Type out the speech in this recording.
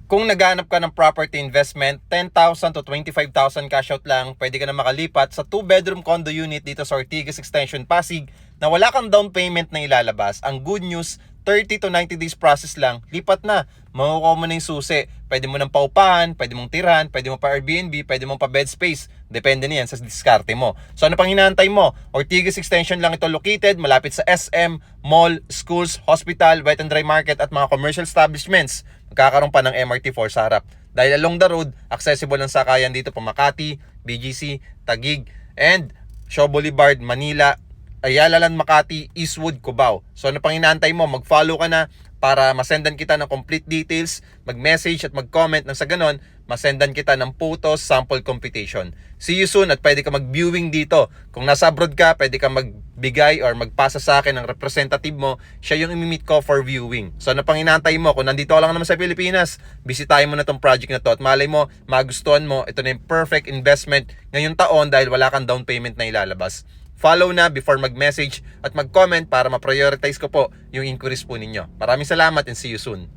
Kung naghahanap ka ng property investment, 10,000 to 25,000 cash out lang, pwede ka na makalipat sa 2-bedroom condo unit dito sa Ortigas Extension, Pasig na wala kang down payment na ilalabas. Ang good news, 30 to 90 days process lang, lipat na. Makukuha mo na yung susi. Pwede mo nang paupahan, pwede mong tirahan, pwede mo pa Airbnb, pwede mo pa bed space. Depende na yan sa diskarte mo. So ano pang hinahantay mo? Ortigas Extension lang ito located, malapit sa SM, mall, schools, hospital, wet and dry market at mga commercial establishments. Magkakaroon pa ng MRT4 sa harap. Dahil along the road, accessible ang sakayan dito pa Makati, BGC, Taguig, and Shaw Boulevard, Manila, Ayala Land, Makati, Eastwood, Cubao. So ano pang inaantay mo? Mag-follow ka na para masendan kita ng complete details, mag-message at mag-comment nang sa ganon, masendan kita ng photos, sample computation. See you soon at pwede ka mag-viewing dito. Kung nasa abroad ka, pwede ka magbigay or magpasa sa akin ng representative mo, siya yung imi-meet ko for viewing. So ano pang inaantay mo? Kung nandito ka lang naman sa Pilipinas, bisitahin mo na tong project na to at malay mo, magustuhan mo, ito na yung perfect investment ngayong taon dahil wala kang down payment na ilalabas. Follow na before mag-message at mag-comment para ma-prioritize ko po yung inquiries po ninyo. Maraming salamat and see you soon.